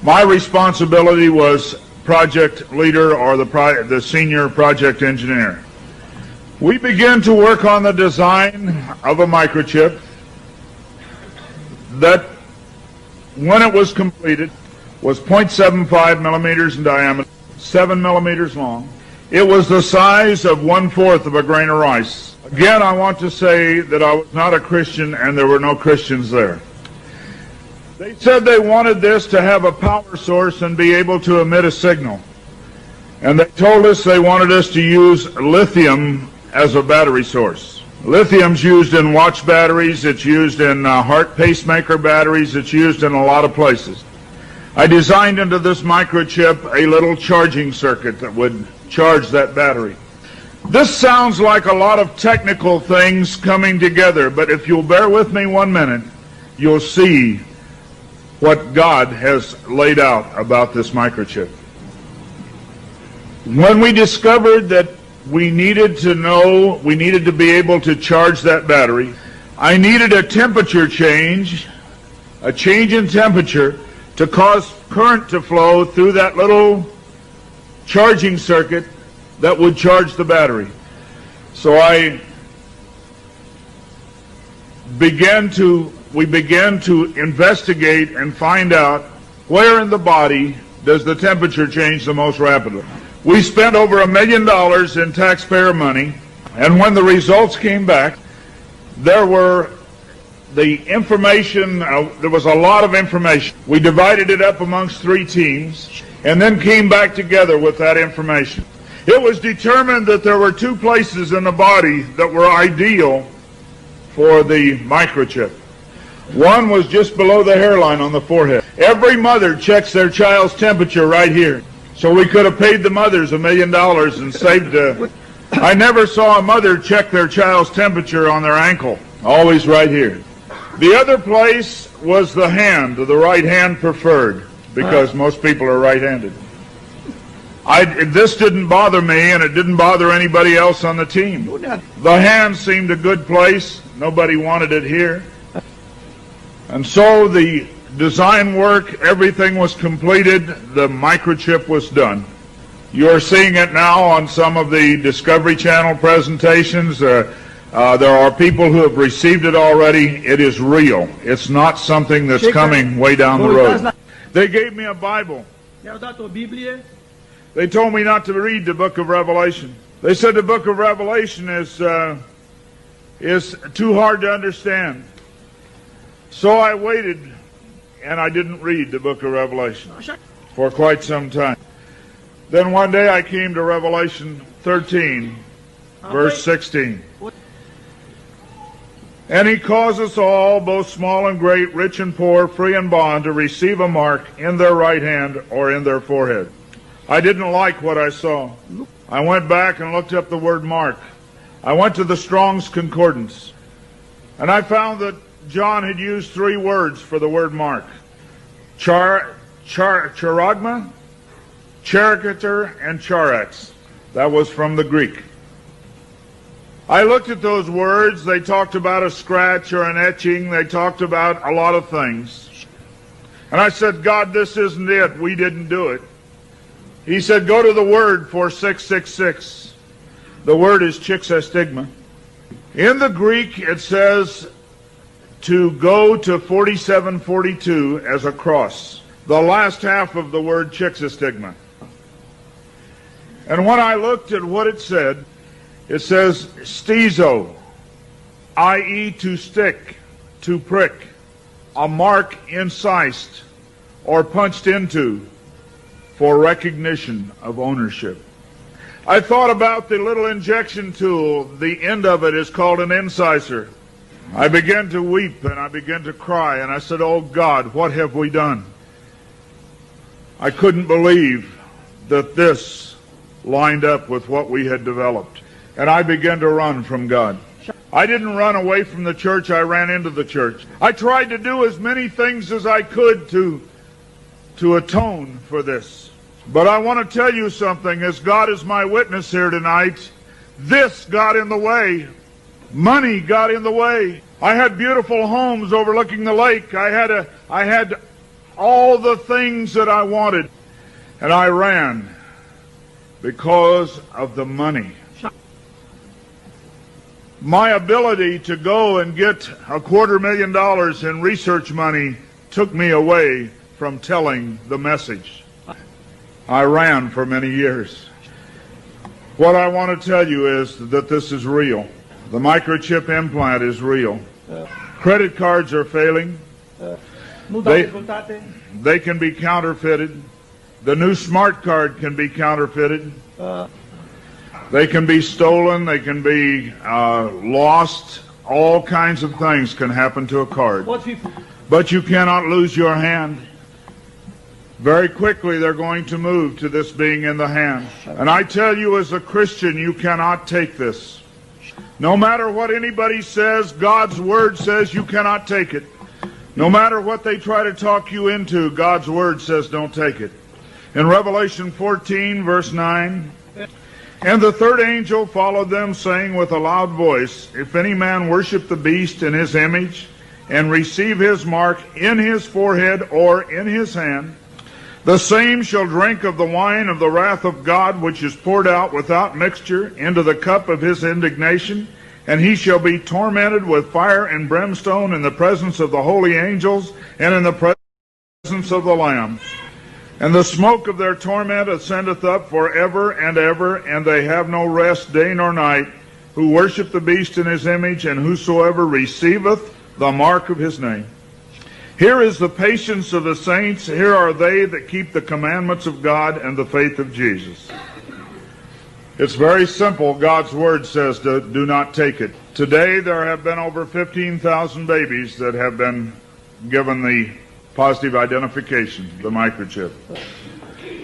My responsibility was project leader or the senior project engineer. We began to work on the design of a microchip that, when it was completed, was 0.75 millimeters in diameter, 7 millimeters long. It was the size of 1/4 of a grain of rice. Again, I want to say that I was not a Christian and there were no Christians there. They said they wanted this to have a power source and be able to emit a signal. And they told us they wanted us to use lithium as a battery source. Lithium's used in watch batteries, it's used in heart pacemaker batteries, it's used in a lot of places. I designed into this microchip a little charging circuit that would charge that battery. This sounds like a lot of technical things coming together, but if you'll bear with me 1 minute, you'll see what God has laid out about this microchip. When we discovered that we needed to be able to charge that battery, I needed a temperature change, a change in temperature, to cause current to flow through that little charging circuit that would charge the battery. So we began to investigate and find out where in the body does the temperature change the most rapidly. We spent over $1 million in taxpayer money, and when the results came back, there was a lot of information. We divided it up amongst 3 teams and then came back together with that information. It was determined that there were 2 places in the body that were ideal for the microchip. One was just below the hairline on the forehead. Every mother checks their child's temperature right here. So we could have paid the mothers $1 million and saved I never saw a mother check their child's temperature on their ankle. Always right here. The other place was the hand, the right hand preferred, because most people are right-handed. This didn't bother me, and it didn't bother anybody else on the team. The hand seemed a good place. Nobody wanted it here. And so the design work, everything was completed. The microchip was done. You're seeing it now on some of the Discovery Channel presentations. There are people who have received it already. It is real. It's not something that's coming way down the road. They gave me a Bible. They told me not to read the book of Revelation. They said the book of Revelation is too hard to understand. So I waited, and I didn't read the book of Revelation for quite some time. Then one day I came to Revelation 13, verse 16. And he caused us all, both small and great, rich and poor, free and bond, to receive a mark in their right hand or in their forehead. I didn't like what I saw. I went back and looked up the word mark. I went to the Strong's Concordance, and I found that John had used 3 words for the word mark. Charagma, charicature, and charax. That was from the Greek. I looked at those words. They talked about a scratch or an etching. They talked about a lot of things. And I said, God, this isn't it. We didn't do it. He said, go to the word for 666. The word is chixestigma. In the Greek, it says to go to 4742 as a cross. The last half of the word chixestigma. And when I looked at what it says stizo, i.e. to stick, to prick, a mark incised or punched into for recognition of ownership. I thought about the little injection tool. The end of it is called an incisor. I began to weep and I began to cry, and I said, oh God, what have we done? I couldn't believe that this lined up with what we had developed. And I began to run from God. I didn't run away from the church, I ran into the church. I tried to do as many things as I could to atone for this. But I want to tell you something, as God is my witness here tonight, this got in the way. Money got in the way. I had beautiful homes overlooking the lake. I had all the things that I wanted. And I ran because of the money. My ability to go and get $250,000 in research money took me away from telling the message. I ran for many years. What I want to tell you is that this is real. The microchip implant is real. Credit cards are failing. They can be counterfeited. The new smart card can be counterfeited. They can be stolen. They can be lost. All kinds of things can happen to a card. But you cannot lose your hand. Very quickly they're going to move to this being in the hand. And I tell you, as a Christian, you cannot take this. No matter what anybody says, God's Word says you cannot take it. No matter what they try to talk you into, God's Word says don't take it. In Revelation 14, verse 9, and the third angel followed them, saying with a loud voice, if any man worship the beast in his image, and receive his mark in his forehead or in his hand, the same shall drink of the wine of the wrath of God, which is poured out without mixture into the cup of his indignation, and he shall be tormented with fire and brimstone in the presence of the holy angels and in the presence of the Lamb. And the smoke of their torment ascendeth up forever and ever, and they have no rest day nor night, who worship the beast in his image, and whosoever receiveth the mark of his name. Here is the patience of the saints. Here are they that keep the commandments of God and the faith of Jesus. It's very simple. God's Word says do not take it. Today there have been over 15,000 babies that have been given the positive identification, the microchip.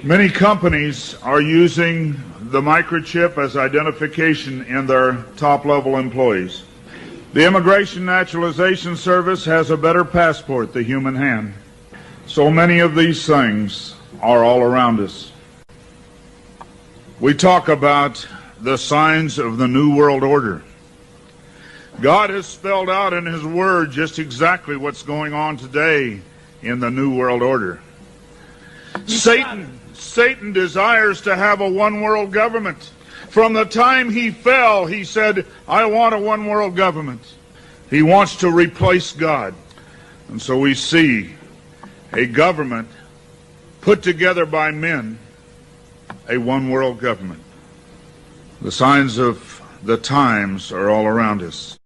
Many companies are using the microchip as identification in their top-level employees. The Immigration Naturalization Service has a better passport, the human hand. So many of these things are all around us. We talk about the signs of the New World Order. God has spelled out in His Word just exactly what's going on today in the New World Order. Satan desires to have a one-world government. From the time he fell, he said, I want a one-world government. He wants to replace God. And so we see a government put together by men, a one-world government. The signs of the times are all around us.